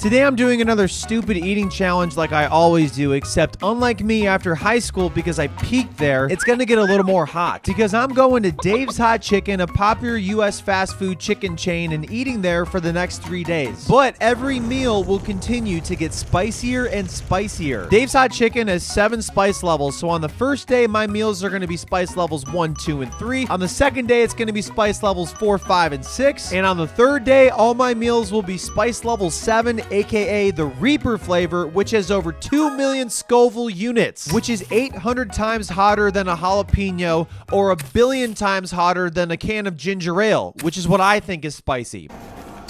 Today I'm doing another stupid eating challenge like I always do, except unlike me after high school, because I peaked there, it's gonna get a little more hot. Because I'm going to Dave's Hot Chicken, a popular US fast food chicken chain, and eating there for the next 3 days. But every meal will continue to get spicier and spicier. Dave's Hot Chicken has 7 spice levels, so on the first day, my meals are gonna be spice levels 1, 2, and 3. On the second day, it's gonna be spice levels 4, 5, and 6. And on the third day, all my meals will be spice level 7, aka the Reaper flavor, which has over 2 million Scoville units, which is 800 times hotter than a jalapeno or 1 billion times hotter than a can of ginger ale, which is what I think is spicy.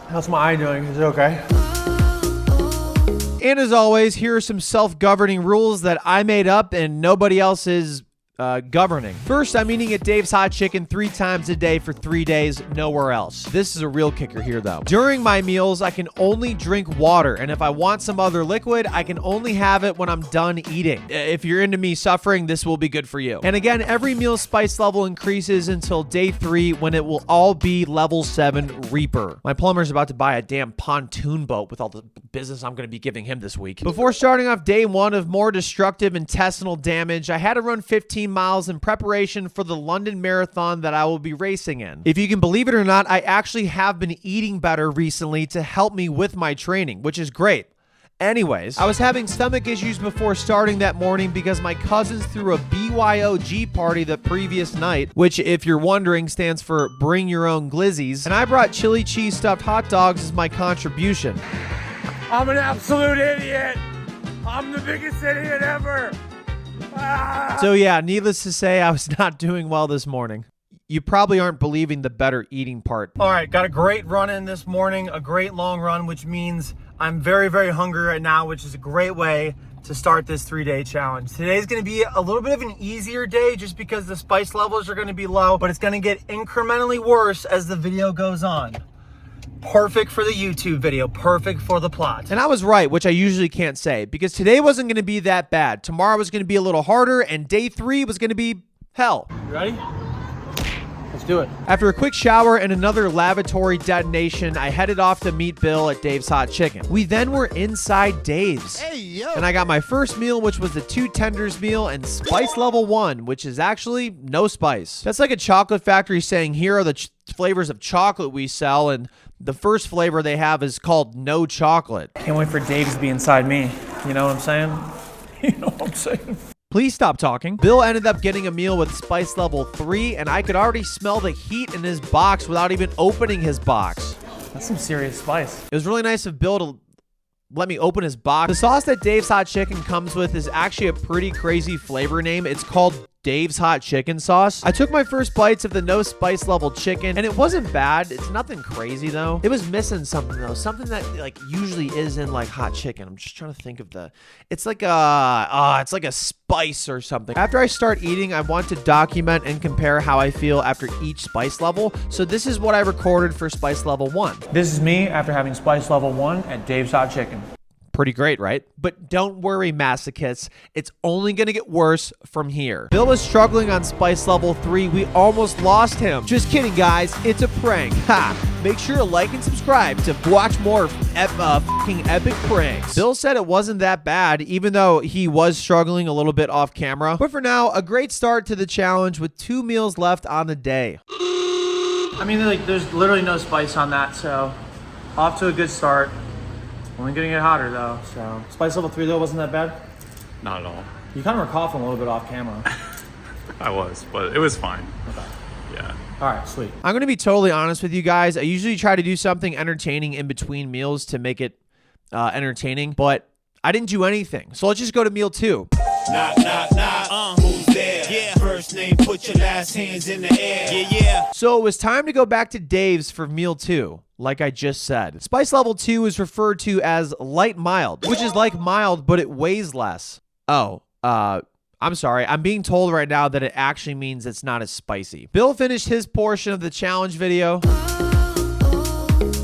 How's my eye doing? Is it okay? And as always, here are some self-governing rules that I made up and nobody else is governing. First, I'm eating at Dave's Hot Chicken 3 times a day for 3 days, nowhere else. This is a real kicker here though. During my meals, I can only drink water, and if I want some other liquid, I can only have it when I'm done eating. If you're into me suffering, this will be good for you. And again, every meal spice level increases until day 3 when it will all be level 7 Reaper. My plumber's about to buy a damn pontoon boat with all the business I'm going to be giving him this week. Before starting off day 1 of more destructive intestinal damage, I had to run 15 miles in preparation for the London Marathon that I will be racing in. If you can believe it or not, I actually have been eating better recently to help me with my training, which is great. Anyways, I was having stomach issues before starting that morning because my cousins threw a BYOG party the previous night, which, if you're wondering, stands for Bring Your Own Glizzies, and I brought chili cheese stuffed hot dogs as my contribution. I'm an absolute idiot. I'm the biggest idiot ever. So yeah, needless to say, I was not doing well this morning. You probably aren't believing the better eating part. All right, got a great run in this morning, a great long run, which means I'm very, very hungry right now, which is a great way to start this 3-day challenge. Today's gonna be a little bit of an easier day just because the spice levels are gonna be low, but it's gonna get incrementally worse as the video goes on. Perfect for the YouTube video, perfect for the plot. And I was right, which I usually can't say, because today wasn't going to be that bad. Tomorrow was going to be a little harder, and day 3 was going to be hell. You ready? Let's do it. After a quick shower and another lavatory detonation, I headed off to meet Bill at Dave's Hot Chicken. We then were inside Dave's. Hey, yo. And I got my first meal, which was the 2 tenders meal and spice level 1, which is actually no spice. That's like a chocolate factory saying, here are the flavors of chocolate we sell, and the first flavor they have is called no chocolate. Can't wait for Dave's to be inside me. You know what I'm saying? You know what I'm saying? Please stop talking. Bill ended up getting a meal with spice level 3, and I could already smell the heat in his box without even opening his box. That's some serious spice. It was really nice of Bill to let me open his box. The sauce that Dave's Hot Chicken comes with is actually a pretty crazy flavor name. It's called Dave's Hot Chicken Sauce. I took my first bites of the no spice level chicken, and it wasn't bad. It's nothing crazy though. It was missing something though. Something that like usually is in like hot chicken. I'm just trying to think of it's like a spice or something. After I start eating, I want to document and compare how I feel after each spice level. So this is what I recorded for spice level 1. This is me after having spice level 1 at Dave's Hot Chicken. Pretty great, right? But don't worry, masochists. It's only gonna get worse from here. Bill was struggling on spice level 3. We almost lost him. Just kidding, guys. It's a prank. Ha! Make sure to like and subscribe to watch more fucking epic pranks. Bill said it wasn't that bad, even though he was struggling a little bit off camera. But for now, a great start to the challenge with 2 meals left on the day. I mean, like, there's literally no spice on that, so off to a good start. Only gonna get hotter though, so. Spice level 3 though wasn't that bad? Not at all. You kind of were coughing a little bit off camera. I was, but it was fine. Okay. Yeah. All right, sweet. I'm gonna be totally honest with you guys. I usually try to do something entertaining in between meals to make it entertaining, but I didn't do anything. So let's just go to meal 2. Knock, knock, knock. Who's there? Yeah. First name, put your last hands in the air. Yeah, yeah. So it was time to go back to Dave's for meal 2. Like I just said. Spice level 2 is referred to as light mild, which is like mild, but it weighs less. Oh, I'm sorry. I'm being told right now that it actually means it's not as spicy. Bill finished his portion of the challenge video.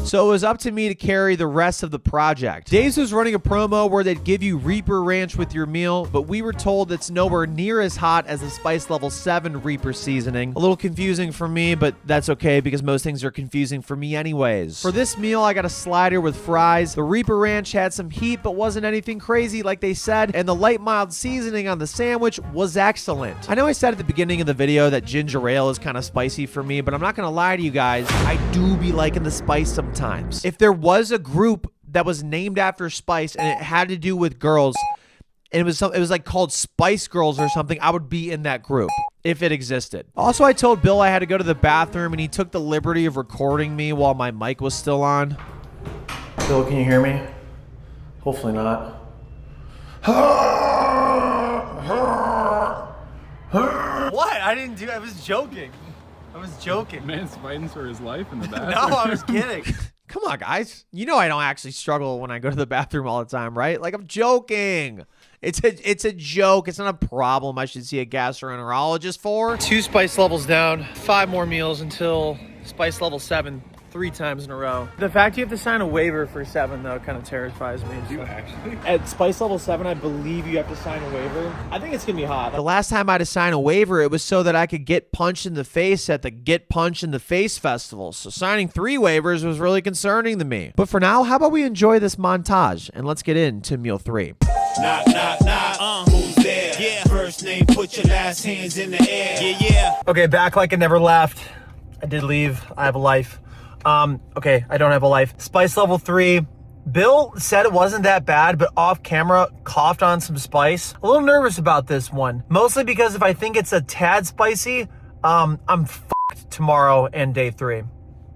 So it was up to me to carry the rest of the project. Dave's was running a promo where they'd give you Reaper Ranch with your meal, but we were told it's nowhere near as hot as the Spice Level 7 Reaper seasoning. A little confusing for me, but that's okay because most things are confusing for me anyways. For this meal, I got a slider with fries. The Reaper Ranch had some heat, but wasn't anything crazy like they said, and the light mild seasoning on the sandwich was excellent. I know I said at the beginning of the video that ginger ale is kind of spicy for me, but I'm not gonna lie to you guys, I do be liking the spice sometimes. If there was a group that was named after Spice and it had to do with girls, and it was like called Spice Girls or something, I would be in that group if it existed. Also, I told Bill I had to go to the bathroom, and he took the liberty of recording me while my mic was still on. Bill, can you hear me? Hopefully not. What? I didn't do. I was joking. Man's fighting for his life in the bathroom. No, I was kidding. Come on, guys. You know I don't actually struggle when I go to the bathroom all the time, right? Like, I'm joking. It's a joke. It's not a problem I should see a gastroenterologist for. 2 spice levels down. 5 more meals until spice level 7. 3 times in a row. The fact you have to sign a waiver for 7 though kind of terrifies me. You actually? At spice level 7, I believe you have to sign a waiver. I think it's gonna be hot. The last time I had to sign a waiver, it was so that I could get punched in the face at the Get Punched in the Face festival. So signing 3 waivers was really concerning to me. But for now, how about we enjoy this montage and let's get into meal 3. Knock, knock, knock. Who's there? Yeah. First name, put your last hands in the air. Yeah, yeah. Okay, back like I never left. I did leave. I have a life. Okay, I don't have a life. Spice level 3. Bill said it wasn't that bad, but off camera coughed on some spice. A little nervous about this one. Mostly because if I think it's a tad spicy, I'm fucked tomorrow and day 3.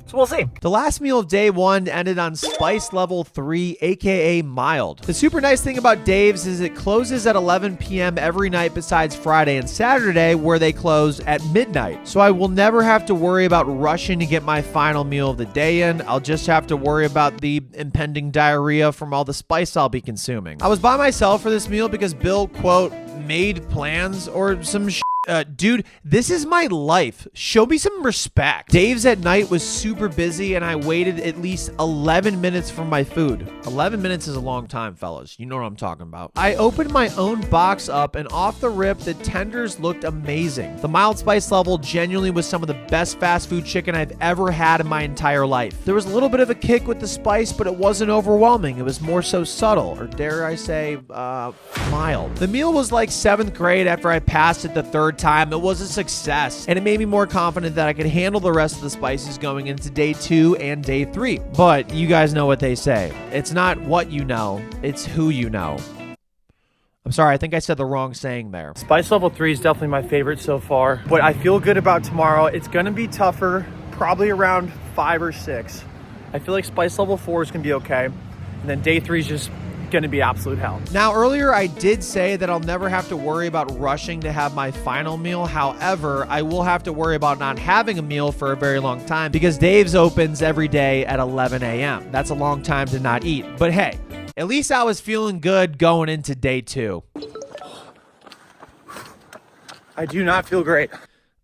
So we'll see. The last meal of day 1 ended on Spice Level 3, aka mild. The super nice thing about Dave's is it closes at 11 p.m. every night besides Friday and Saturday, where they close at midnight. So I will never have to worry about rushing to get my final meal of the day in. I'll just have to worry about the impending diarrhea from all the spice I'll be consuming. I was by myself for this meal because Bill, quote, made plans or some shit. Dude, this is my life. Show me some respect. Dave's at night was super busy and I waited at least 11 minutes for my food. 11 minutes is a long time, fellas. You know what I'm talking about. I opened my own box up and off the rip, the tenders looked amazing. The mild spice level genuinely was some of the best fast food chicken I've ever had in my entire life. There was a little bit of a kick with the spice, but it wasn't overwhelming. It was more so subtle, or dare I say, mild. The meal was like 7th grade after I passed it the 3rd time. It was a success, and it made me more confident that I could handle the rest of the spices going into day 2 and day 3. But you guys know what they say. It's not what you know, it's who you know. I'm sorry, I think I said the wrong saying there. Spice level 3 is definitely my favorite so far, but I feel good about tomorrow. It's gonna be tougher, probably around 5 or 6. I feel like spice level 4 is gonna be okay, and then day 3 is just gonna be absolute hell. Now, earlier I did say that I'll never have to worry about rushing to have my final meal. However, I will have to worry about not having a meal for a very long time because Dave's opens every day at 11 a.m. That's a long time to not eat. But hey, at least I was feeling good going into day 2. I do not feel great.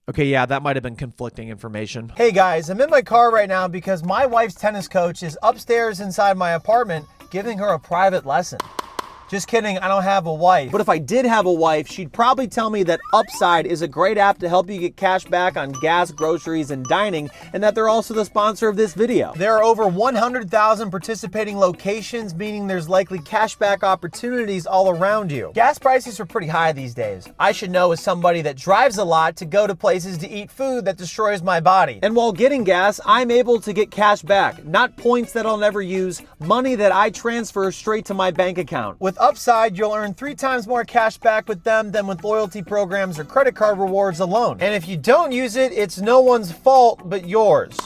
Okay, yeah, that might have been conflicting information. Hey guys, I'm in my car right now because my wife's tennis coach is upstairs inside my apartment giving her a private lesson. Just kidding, I don't have a wife. But if I did have a wife, she'd probably tell me that Upside is a great app to help you get cash back on gas, groceries, and dining, and that they're also the sponsor of this video. There are over 100,000 participating locations, meaning there's likely cash back opportunities all around you. Gas prices are pretty high these days. I should know as somebody that drives a lot to go to places to eat food that destroys my body. And while getting gas, I'm able to get cash back, not points that I'll never use, money that I transfer straight to my bank account. With Upside, you'll earn 3 times more cash back with them than with loyalty programs or credit card rewards alone. And if you don't use it, it's no one's fault but yours.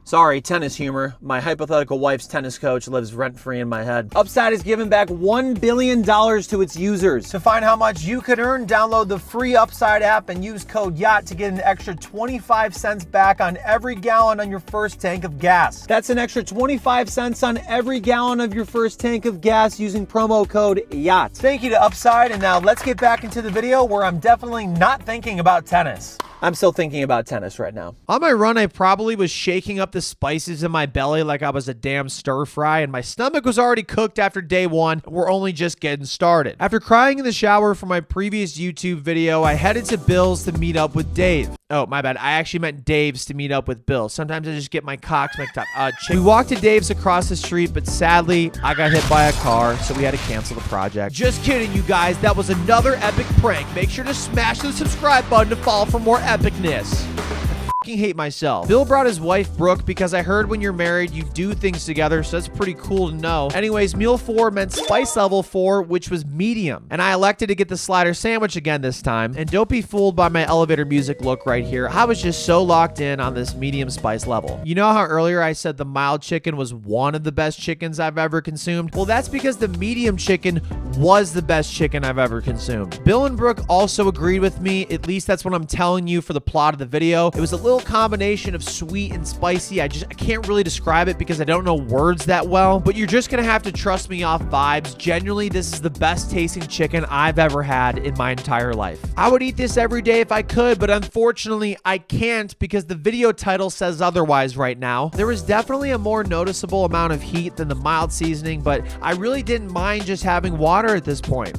Sorry, tennis humor. My hypothetical wife's tennis coach lives rent-free in my head. Upside has given back $1 billion to its users. To find how much you could earn, download the free Upside app and use code YACHT to get an extra 25 cents back on every gallon on your first tank of gas. That's an extra 25 cents on every gallon of your first tank of gas using promo code YACHT. Thank you to Upside, and now let's get back into the video where I'm definitely not thinking about tennis. I'm still thinking about tennis right now. On my run, I probably was shaking up the spices in my belly like I was a damn stir fry, and my stomach was already cooked after day one. We're only just getting started. After crying in the shower for my previous YouTube video, I headed to Bill's to meet up with Dave. Oh, my bad. I actually meant Dave's to meet up with Bill. Sometimes I just get my cocks mixed up. We walked to Dave's across the street, but sadly, I got hit by a car, so we had to cancel the project. Just kidding, you guys. That was another epic prank. Make sure to smash the subscribe button to follow for more epicness. I hate myself. Bill brought his wife Brooke because I heard when you're married you do things together, so that's pretty cool to know. Anyways, meal 4 meant spice level 4, which was medium, and I elected to get the slider sandwich again this time. And don't be fooled by my elevator music look right here. I was just so locked in on this medium spice level. You know how earlier I said the mild chicken was one of the best chickens I've ever consumed? Well, that's because the medium chicken was the best chicken I've ever consumed. Bill and Brooke also agreed with me, at least that's what I'm telling you for the plot of the video. It was a little combination of sweet and spicy. I can't really describe it because I don't know words that well, but you're just gonna have to trust me off vibes. Genuinely, this is the best tasting chicken I've ever had in my entire life. I would eat this every day if I could, but unfortunately I can't because the video title says otherwise right now. There was definitely a more noticeable amount of heat than the mild seasoning, but I really didn't mind just having water at this point.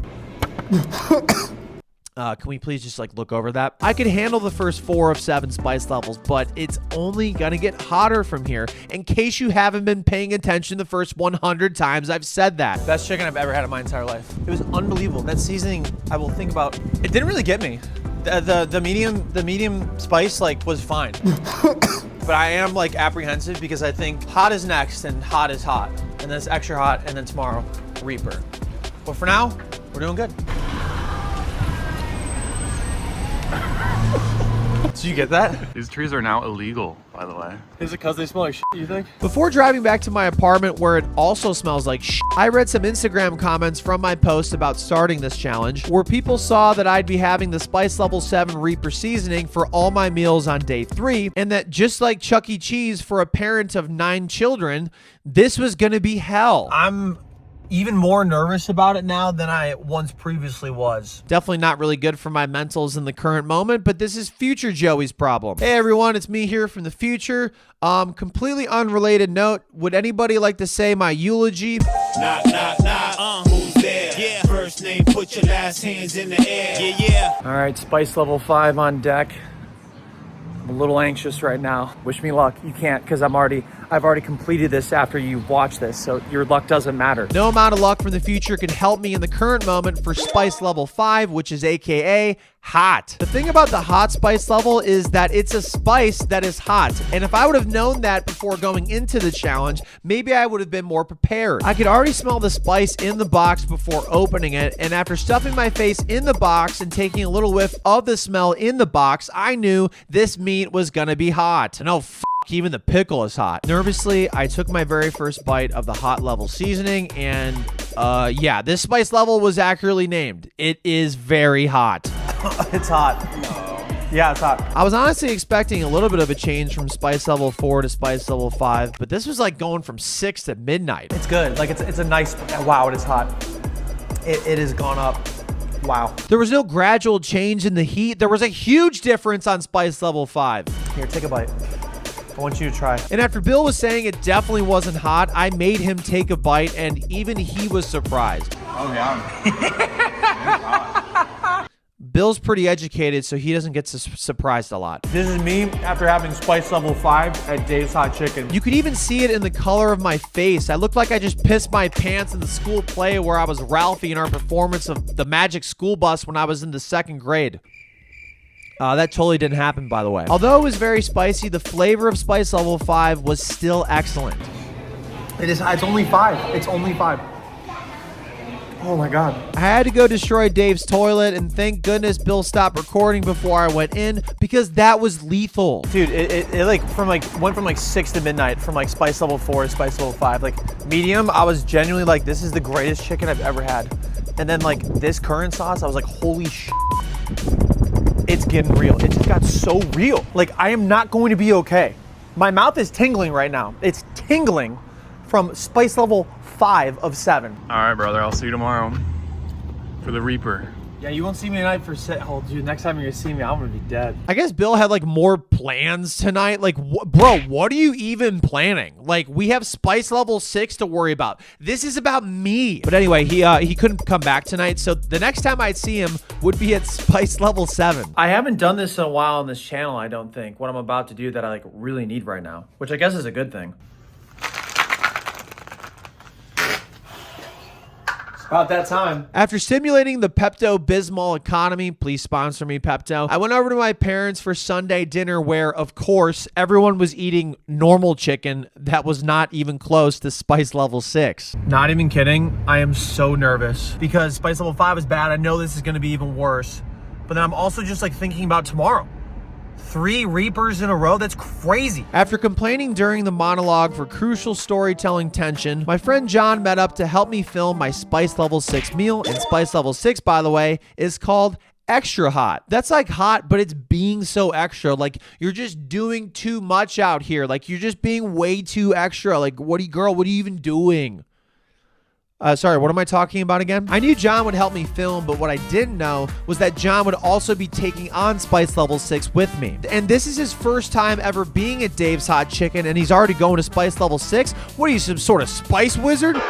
Can we please just look over that? I could handle the first 4 of 7 spice levels, but it's only gonna get hotter from here, in case you haven't been paying attention the first 100 times I've said that. Best chicken I've ever had in my entire life. It was unbelievable. That seasoning, I will think about. It didn't really get me. The medium spice was fine. But I am apprehensive because I think hot is next and hot is hot. And then it's extra hot and then tomorrow, Reaper. But for now, we're doing good. Did you get that? These trees are now illegal, by the way. Is it because they smell like shit, you think? Before driving back to my apartment where it also smells like shit, I read some Instagram comments from my post about starting this challenge where people saw that I'd be having the spice level 7 Reaper seasoning for all my meals on day 3, and that just like Chuck E. Cheese for a parent of 9 children, this was gonna be hell. I'm even more nervous about it now than I once previously was. Definitely not really good for my mentals in the current moment, but this is future Joey's problem. Hey everyone, it's me here from the future. Completely unrelated note, would anybody like to say my eulogy? Knock, knock, knock. Who's there? Yeah. First name, put your last hands in the air. Yeah, yeah. All right, spice level 5 on deck. I'm a little anxious right now. Wish me luck. You can't because I've already completed this after you've watched this, so your luck doesn't matter. No amount of luck from the future can help me in the current moment for spice level 5, which is AKA hot. The thing about the hot spice level is that it's a spice that is hot. And if I would have known that before going into the challenge, maybe I would have been more prepared. I could already smell the spice in the box before opening it. And after stuffing my face in the box and taking a little whiff of the smell in the box, I knew this meat was gonna be hot. And oh, even the pickle is hot. Nervously, I took my very first bite of the hot level seasoning, and yeah, this spice level was accurately named. It is very hot. It's hot. No. Yeah, it's hot. I was honestly expecting a little bit of a change from spice level 4 to spice level 5, but this was like going from 6 to midnight. It's good. It's a nice, wow, it is hot. It has gone up. Wow. There was no gradual change in the heat. There was a huge difference on spice level 5. Here, take a bite. I want you to try. And after Bill was saying it definitely wasn't hot, I made him take a bite, and even he was surprised. Oh, yeah. Bill's pretty educated, so he doesn't get surprised a lot. This is me after having spice level 5 at Dave's Hot Chicken. You could even see it in the color of my face. I looked like I just pissed my pants in the school play where I was Ralphie in our performance of the Magic School Bus when I was in the 2nd grade. That totally didn't happen, by the way. Although it was very spicy, the flavor of spice level 5 was still excellent. It is. It's only 5. It's only 5. Oh my God. I had to go destroy Dave's toilet, and thank goodness Bill stopped recording before I went in, because that was lethal. Dude, it went from 6 to midnight, from spice level 4 to spice level 5. Medium, I was genuinely this is the greatest chicken I've ever had. And then this current sauce, I was like, holy shit. It's getting real. It just got so real. I am not going to be okay. My mouth is tingling right now. It's tingling from spice level 5 of 7. All right, brother. I'll see you tomorrow for the Reaper. Yeah, you won't see me tonight for oh, dude, next time you're gonna see me, I'm gonna be dead. I guess Bill had like more plans tonight. Like, bro, what are you even planning? Like, we have spice level 6 to worry about. This is about me. But anyway, he couldn't come back tonight, so the next time I'd see him would be at spice level 7. I haven't done this in a while on this channel, I don't think. What I'm about to do that I like really need right now, which I guess is a good thing. About that time. After simulating the Pepto-Bismol economy, please sponsor me, Pepto, I went over to my parents for Sunday dinner where, of course, everyone was eating normal chicken that was not even close to spice level 6. Not even kidding. I am so nervous because spice level 5 is bad. I know this is going to be even worse. But then I'm also just like thinking about tomorrow. 3 Reapers in a row? That's crazy. After complaining during the monologue for crucial storytelling tension, my friend John met up to help me film my spice level 6 meal. And spice level 6, by the way, is called extra hot. That's like hot, but it's being so extra. Like, you're just doing too much out here. Like, you're just being way too extra. Like, what are you even doing? Sorry, what am I talking about again? I knew John would help me film, but what I didn't know was that John would also be taking on Spice Level 6 with me. And this is his first time ever being at Dave's Hot Chicken, and he's already going to Spice Level 6? What are you, some sort of spice wizard?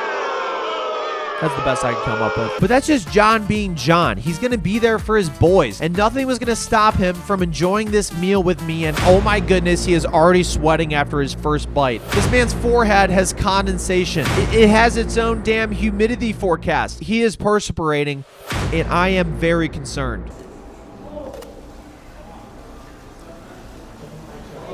That's the best I can come up with. But that's just John being John. He's going to be there for his boys, and nothing was going to stop him from enjoying this meal with me, and oh my goodness, he is already sweating after his first bite. This man's forehead has condensation. It has its own damn humidity forecast. He is perspiring, and I am very concerned.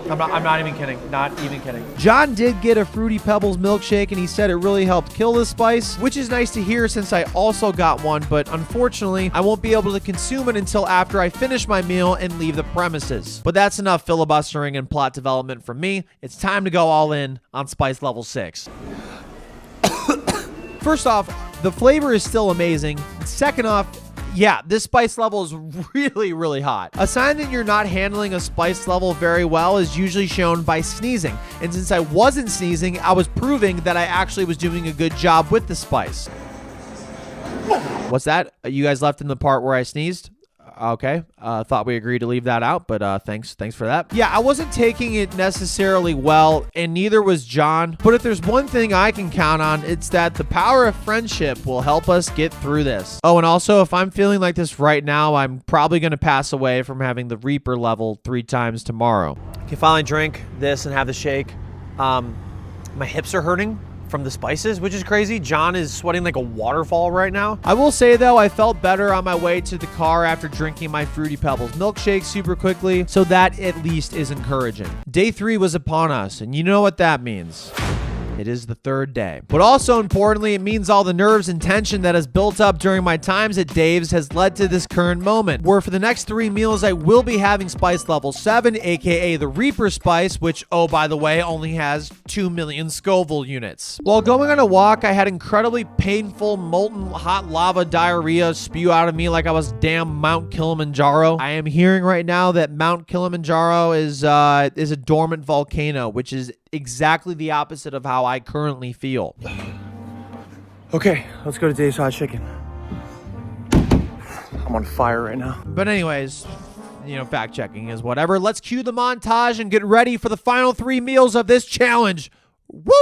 I'm not even kidding. Not even kidding. John did get a Fruity Pebbles milkshake, and he said it really helped kill the spice, which is nice to hear since I also got one, but unfortunately, I won't be able to consume it until after I finish my meal and leave the premises. But that's enough filibustering and plot development from me. It's time to go all in on Spice Level 6. First off, the flavor is still amazing. Second off, yeah, this spice level is really, really hot. A sign that you're not handling a spice level very well is usually shown by sneezing. And since I wasn't sneezing, I was proving that I actually was doing a good job with the spice. What's that? You guys left in the part where I sneezed? Okay, thought we agreed to leave that out, but thanks for that. Yeah, I wasn't taking it necessarily well, and neither was John. But if there's one thing I can count on, it's that the power of friendship will help us get through this. Oh, and also, if I'm feeling like this right now, I'm probably going to pass away from having the Reaper level 3 times tomorrow. I can finally drink this and have the shake. My hips are hurting from the spices, which is crazy. John is sweating like a waterfall right now. I will say though, I felt better on my way to the car after drinking my Fruity Pebbles milkshake super quickly, so that at least is encouraging. Day 3 was upon us, and you know what that means. It is the 3rd day. But also importantly, it means all the nerves and tension that has built up during my times at Dave's has led to this current moment, where for the next 3 meals, I will be having Spice Level 7, aka the Reaper Spice, which, oh, by the way, only has 2 million Scoville units. While going on a walk, I had incredibly painful, molten hot lava diarrhea spew out of me like I was damn Mount Kilimanjaro. I am hearing right now that Mount Kilimanjaro is a dormant volcano, which is exactly the opposite of how I currently feel. Okay, let's go to Dave's Hot Chicken. I'm on fire right now. But anyways, you know, fact checking is whatever. Let's cue the montage and get ready for the final 3 meals of this challenge. Woo!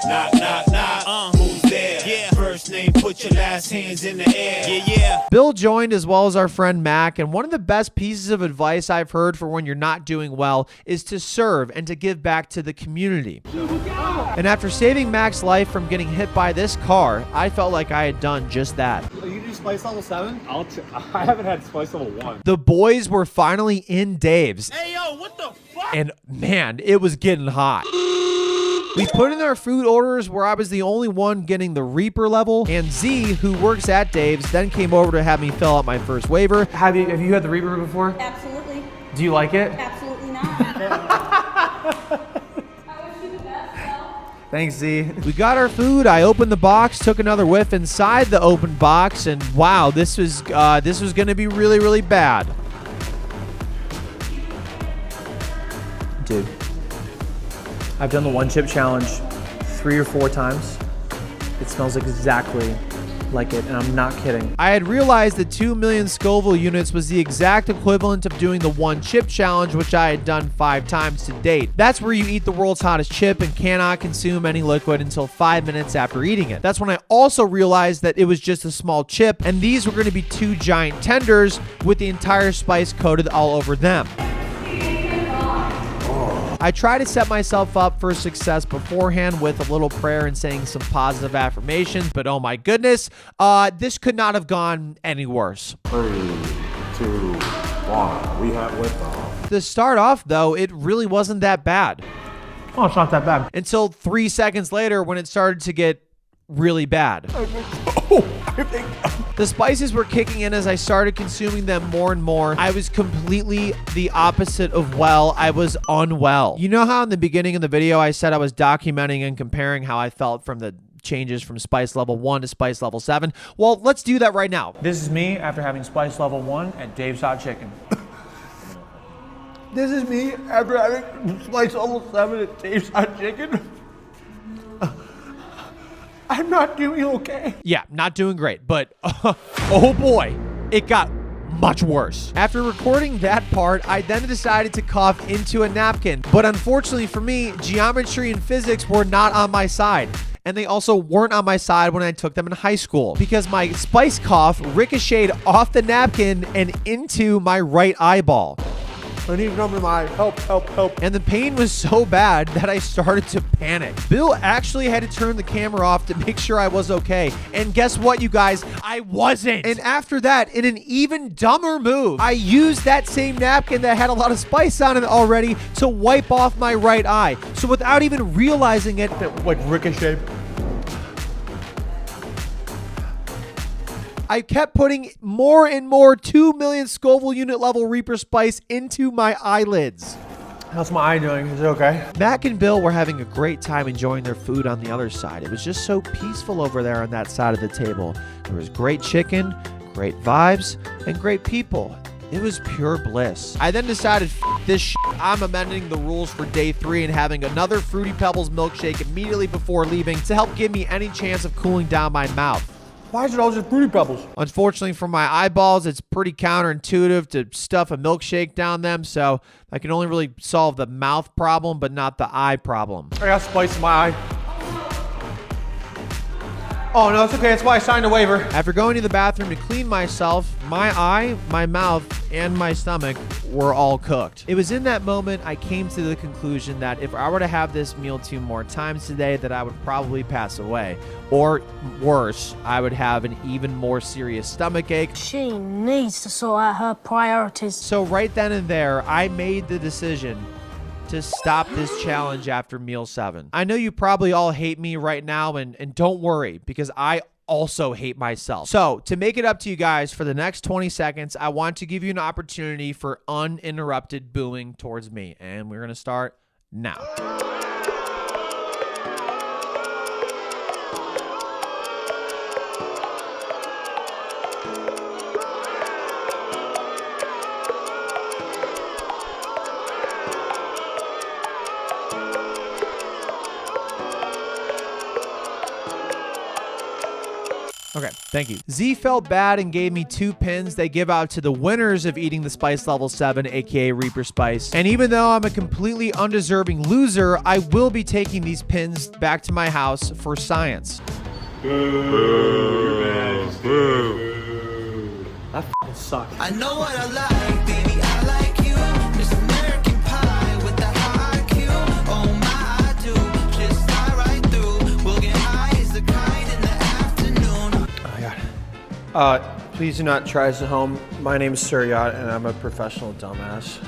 Knock, knock, knock. Who's there? Yeah. First name, put your last hands in the air. Yeah, yeah. Bill joined as well as our friend Mac, and one of the best pieces of advice I've heard for when you're not doing well is to serve and to give back to the community. And after saving Mac's life from getting hit by this car, I felt like I had done just that. You do Spice Level 7? I haven't had Spice Level 1. The boys were finally in Dave's. Hey, yo, what the fuck? And man, it was getting hot. We put in our food orders where I was the only one getting the Reaper level, and Z, who works at Dave's, then came over to have me fill out my first waiver. Have you had the Reaper before? Absolutely. Do you like it? Absolutely not. I wish you the best, though. Thanks, Z. We got our food. I opened the box, took another whiff inside the open box, and wow, this was going to be really, really bad. Dude, I've done the 1 chip challenge 3 or 4 times. It smells exactly like it, and I'm not kidding. I had realized that 2 million Scoville units was the exact equivalent of doing the one chip challenge, which I had done 5 times to date. That's where you eat the world's hottest chip and cannot consume any liquid until 5 minutes after eating it. That's when I also realized that it was just a small chip, and these were going to be 2 giant tenders with the entire spice coated all over them. I try to set myself up for success beforehand with a little prayer and saying some positive affirmations, but oh my goodness, this could not have gone any worse. 3, 2, 1. We have liftoff. To start off, though, it really wasn't that bad. Oh, it's not that bad. Until 3 seconds later when it started to get really bad. The spices were kicking in as I started consuming them more and more. I was completely the opposite of well. I was unwell. You know how in the beginning of the video I said I was documenting and comparing how I felt from the changes from spice level 1 to spice level 7? Well, let's do that right now. This is me after having spice level 1 at Dave's Hot Chicken. This is me after having spice level 7 at Dave's Hot Chicken. I'm not doing okay. Yeah, not doing great, but oh boy, it got much worse. After recording that part, I then decided to cough into a napkin. But unfortunately for me, geometry and physics were not on my side. And they also weren't on my side when I took them in high school, because my spice cough ricocheted off the napkin and into my right eyeball. I need to come to my help. And the pain was so bad that I started to panic. Bill actually had to turn the camera off to make sure I was okay. And guess what, you guys? I wasn't. And after that, in an even dumber move, I used that same napkin that had a lot of spice on it already to wipe off my right eye. So without even realizing it, Like ricochet. I kept putting more and more 2 million Scoville unit level Reaper spice into my eyelids. How's my eye doing? Is it okay? Mac and Bill were having a great time enjoying their food on the other side. It was just so peaceful over there on that side of the table. There was great chicken, great vibes, and great people. It was pure bliss. I then decided, this shit, I'm amending the rules for day 3 and having another Fruity Pebbles milkshake immediately before leaving to help give me any chance of cooling down my mouth. Why is it all just Fruity Pebbles? Unfortunately for my eyeballs, it's pretty counterintuitive to stuff a milkshake down them, so I can only really solve the mouth problem, but not the eye problem. I got spice in my eye. Oh, no, it's okay. That's why I signed a waiver. After going to the bathroom to clean myself, my eye, my mouth, and my stomach were all cooked. It was in that moment I came to the conclusion that if I were to have this meal 2 more times today, that I would probably pass away. Or worse, I would have an even more serious stomach ache. She needs to sort out her priorities. So right then and there, I made the decision to stop this challenge after meal 7. I know you probably all hate me right now, and don't worry, because I also hate myself. So to make it up to you guys for the next 20 seconds, I want to give you an opportunity for uninterrupted booing towards me. And we're going to start now. Okay, thank you. Z felt bad and gave me 2 pins they give out to the winners of eating the spice level 7, aka Reaper Spice. And even though I'm a completely undeserving loser, I will be taking these pins back to my house for science. That sucked. I know what I like, baby, I like you. Miss American Pie with the high IQ. Oh my, I do. Just fly right through. We'll get high as the kite in the afternoon. Oh my God. Please do not try this at home. My name is Sir Yacht, and I'm a professional dumbass.